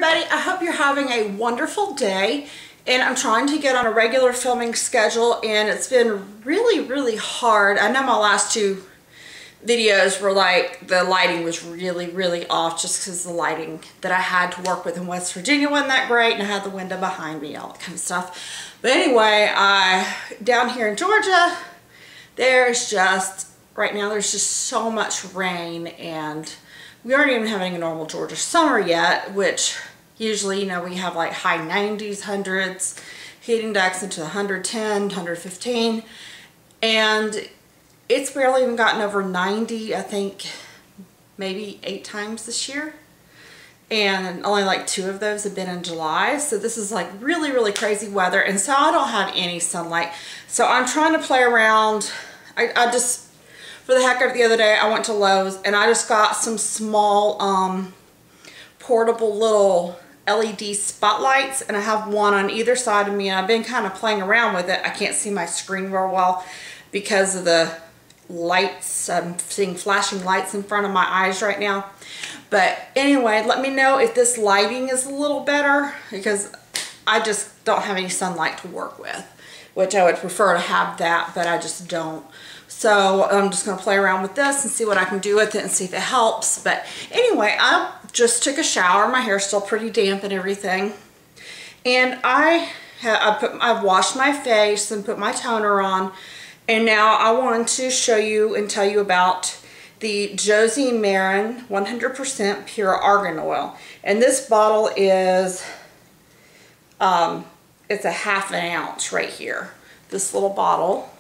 everybody. I hope you're having a wonderful day, and I'm trying to get on a regular filming schedule, and it's been really hard. I know my last two videos were like the lighting was really off just because the lighting that I had to work with in West Virginia wasn't that great, and I had the window behind me, all that kind of stuff. But anyway, down here in Georgia, there's just right now there's just so much rain, and we aren't even having a normal Georgia summer yet, which usually, you know, we have like high 90s, hundreds, heat index into 110, 115, and it's barely even gotten over 90, I think maybe 8 times this year. And only like 2 of those have been in July. So this is like really crazy weather. And so I don't have any sunlight. So I'm trying to play around. I just, for the heck of it, the other day I went to Lowe's and I just got some small portable little LED spotlights, and I have one on either side of me, and I've been kind of playing around with it. I can't see my screen real well because of the lights. I'm seeing flashing lights in front of my eyes right now. But anyway, let me know if this lighting is a little better, because I just don't have any sunlight to work with, which I would prefer to have that, but I just don't. So I'm just going to play around with this and see what I can do with it and see if it helps. But anyway, I just took a shower. My hair's still pretty damp and everything. And I've washed my face and put my toner on. And now I want to show you and tell you about the Josie Maran 100% pure argan oil. And this bottle is, it's a ½ ounce right here. This little bottle.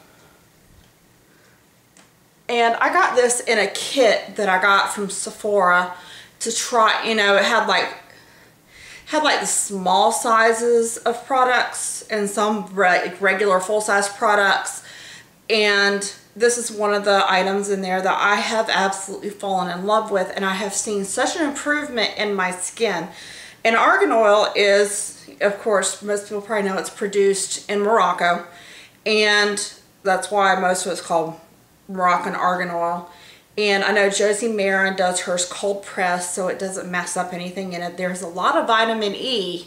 And I got this in a kit that I got from Sephora to try. You know, it had like the small sizes of products and some regular full-size products. And this is one of the items in there that I have absolutely fallen in love with, and I have seen such an improvement in my skin. And argan oil is, of course, most people probably know it's produced in Morocco, and that's why most of it's called Moroccan argan oil. And I know Josie Maran does hers cold pressed, so it doesn't mess up anything in it. There's a lot of vitamin E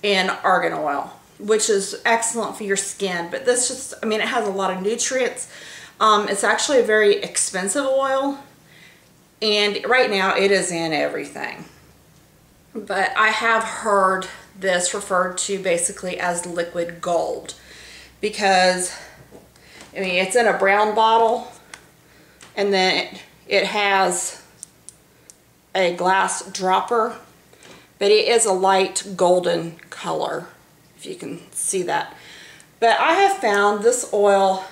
in argan oil, which is excellent for your skin. But this just, I mean, it has a lot of nutrients. It's actually a very expensive oil, and right now it is in everything. But I have heard this referred to basically as liquid gold, because I mean, it's in a brown bottle, and then it has a glass dropper, but it is a light golden color, if you can see that. But I have found this oil,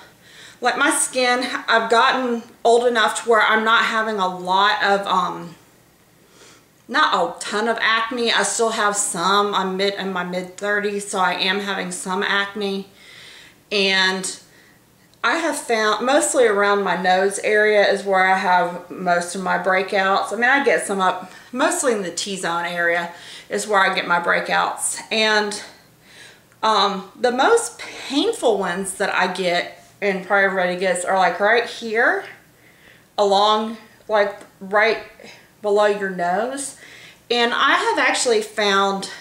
like my skin, I've gotten old enough to where I'm not having a lot of, not a ton of acne. I still have some. I'm in my mid-30s, so I am having some acne. And I have found mostly around my nose area is where I have most of my breakouts. I mean, I get some up, mostly in the T-zone area is where I get my breakouts. And the most painful ones that I get, and probably everybody gets, are like right here, along like right below your nose. And I have actually found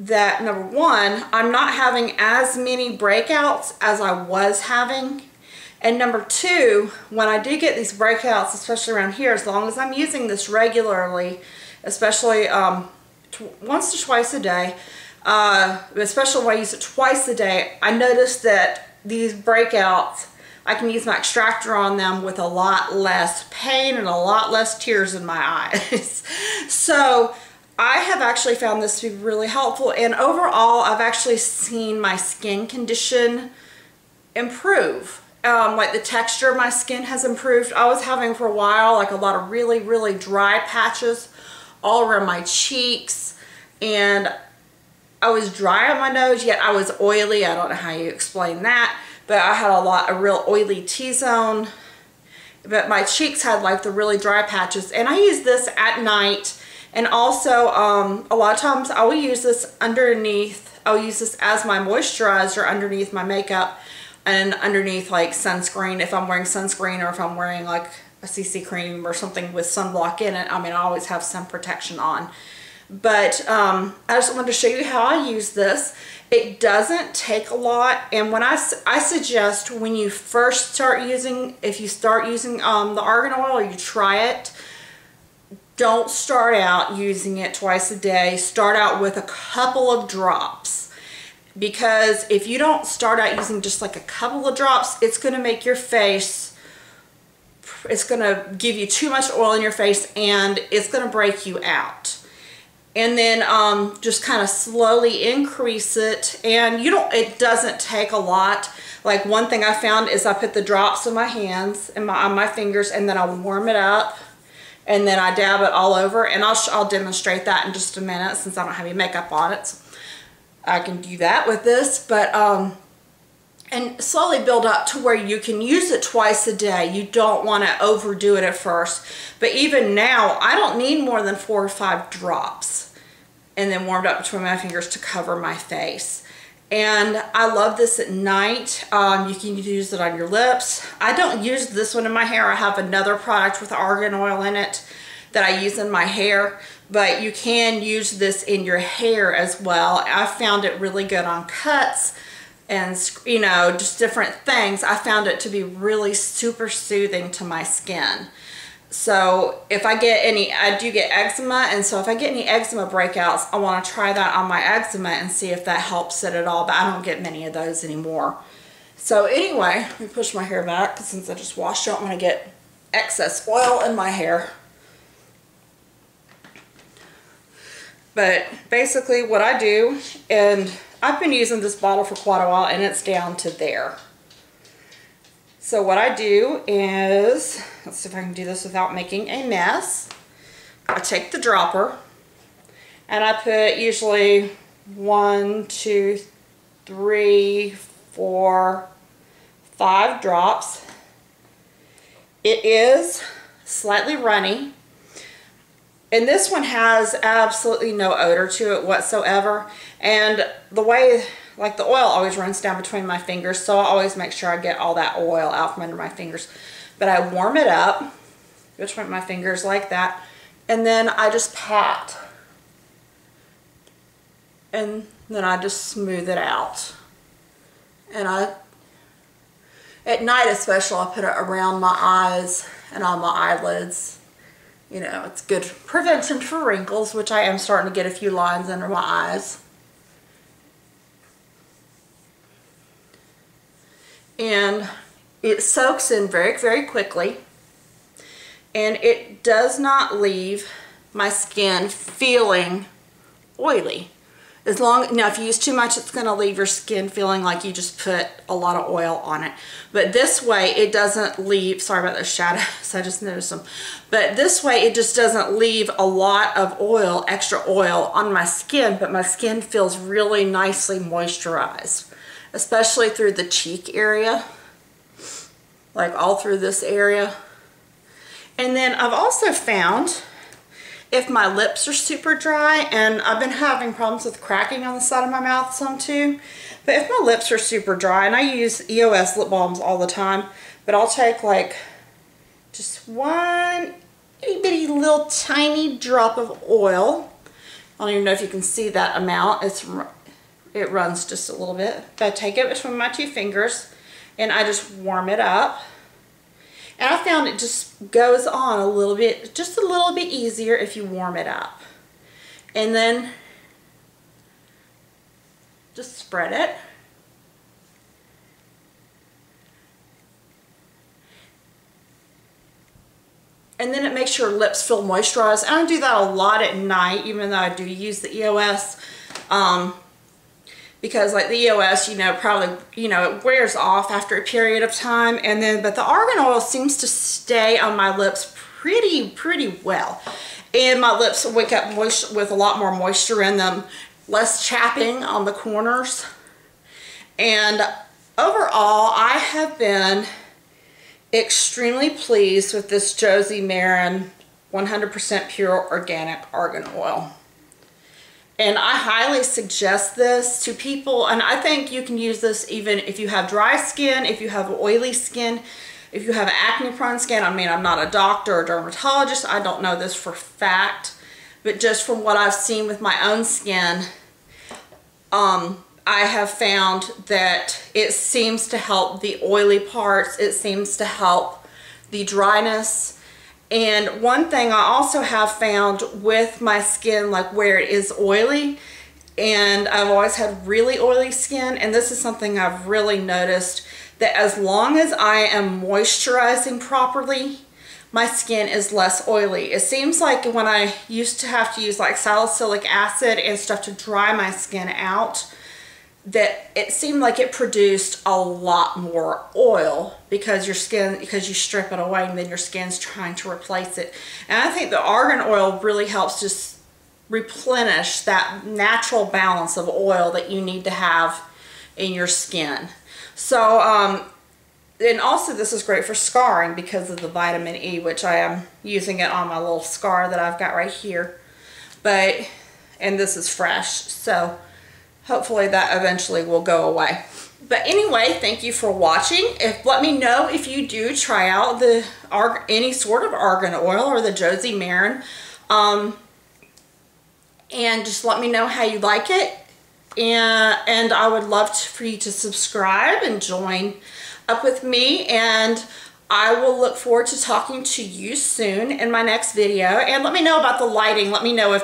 that, number one, I'm not having as many breakouts as I was having. And number two, when I do get these breakouts, especially around here, as long as I'm using this regularly, especially once to twice a day, especially when I use it twice a day, I notice that these breakouts, I can use my extractor on them with a lot less pain and a lot less tears in my eyes. So I have actually found this to be really helpful, and overall I've actually seen my skin condition improve. Like the texture of my skin has improved. I was having for a while like a lot of really dry patches all around my cheeks, and I was dry on my nose, yet I was oily. I don't know how you explain that, but I had a real oily T-zone, but my cheeks had like the really dry patches. And I use this at night. And also, a lot of times I will use this underneath, I'll use this as my moisturizer underneath my makeup and underneath like sunscreen, if I'm wearing sunscreen, or if I'm wearing like a CC cream or something with sunblock in it. I mean, I always have sun protection on. But I just wanted to show you how I use this. It doesn't take a lot, and when I suggest when you first start using, if you start using the argan oil or you try it, don't start out using it twice a day. Start out with a couple of drops, because if you don't start out using just like a couple of drops, it's going to make your face, it's going to give you too much oil in your face and it's going to break you out. And then just kind of slowly increase it, and it doesn't take a lot. Like, one thing I found is I put the drops in my hands and on my fingers, and then I warm it up, and then I dab it all over, and I'll demonstrate that in just a minute since I don't have any makeup on it. So I can do that with this, but and slowly build up to where you can use it twice a day. You don't want to overdo it at first, but even now I don't need more than 4 or 5 drops, and then warmed up between my fingers to cover my face. And I love this at night. You can use it on your lips. I don't use this one in my hair. I have another product with argan oil in it that I use in my hair, but you can use this in your hair as well. I found it really good on cuts and, you know, just different things. I found it to be really super soothing to my skin. So if I get any, I do get eczema, and so if I get any eczema breakouts, I want to try that on my eczema and see if that helps it at all, but I don't get many of those anymore. So anyway, let me push my hair back, since I just washed it, I don't want to get excess oil in my hair. But basically what I do, and I've been using this bottle for quite a while, and it's down to there. So what I do is, let's see if I can do this without making a mess. I take the dropper, and I put usually 1, 2, 3, 4, 5 drops. It is slightly runny, and this one has absolutely no odor to it whatsoever. And the way, like, the oil always runs down between my fingers, so I always make sure I get all that oil out from under my fingers. But I warm it up between my fingers like that, and then I just pat, and then I just smooth it out. And at night especially, I put it around my eyes and on my eyelids. You know, it's good prevention for wrinkles, which I am starting to get a few lines under my eyes. And it soaks in very, very quickly, and it does not leave my skin feeling oily. Now, if you use too much, it's going to leave your skin feeling like you just put a lot of oil on it. But this way, it doesn't leave, sorry about those shadows, I just noticed them. But this way, it just doesn't leave a lot of oil, extra oil on my skin, but my skin feels really nicely moisturized, especially through the cheek area, like all through this area. And then I've also found, if my lips are super dry, and I've been having problems with cracking on the side of my mouth some too, but if my lips are super dry, and I use EOS lip balms all the time, but I'll take like just one itty bitty little tiny drop of oil. I don't even know if you can see that amount. It runs just a little bit. But I take it between my 2 fingers, and I just warm it up. And I found it just goes on a little bit, just a little bit easier if you warm it up. And then just spread it. And then it makes your lips feel moisturized. And I do that a lot at night, even though I do use the EOS. Because like the EOS, you know, probably, you know, it wears off after a period of time. And then, but the argan oil seems to stay on my lips pretty well. And my lips wake up with a lot more moisture in them, less chapping on the corners. And overall, I have been extremely pleased with this Josie Maran 100% pure organic argan oil. And I highly suggest this to people, and I think you can use this even if you have dry skin, if you have oily skin, if you have acne prone skin. I mean, I'm not a doctor or dermatologist, I don't know this for fact, but just from what I've seen with my own skin, I have found that it seems to help the oily parts. It seems to help the dryness. And one thing I also have found with my skin, like where it is oily, and I've always had really oily skin, and this is something I've really noticed, that as long as I am moisturizing properly, my skin is less oily. It seems like when I used to have to use like salicylic acid and stuff to dry my skin out, that it seemed like it produced a lot more oil because you strip it away and then your skin's trying to replace it. And I think the argan oil really helps just replenish that natural balance of oil that you need to have in your skin. So, and also this is great for scarring because of the vitamin E, which I am using it on my little scar that I've got right here. And this is fresh, so hopefully that eventually will go away. But anyway, thank you for watching. Let me know if you do try out any sort of argan oil or the Josie Maran. And just let me know how you like it. And I would love for you to subscribe and join up with me. And I will look forward to talking to you soon in my next video. And let me know about the lighting. Let me know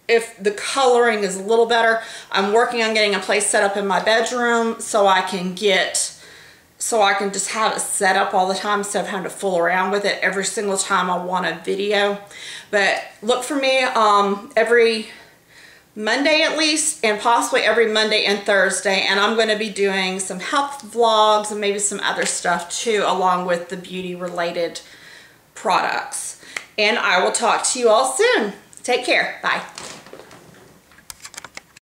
if the coloring is a little better. I'm working on getting a place set up in my bedroom so I can just have it set up all the time instead of having to fool around with it every single time I want a video. But look for me every Monday at least, and possibly every Monday and Thursday, and I'm going to be doing some health vlogs and maybe some other stuff too, along with the beauty related products. And I will talk to you all soon. Take care. Bye.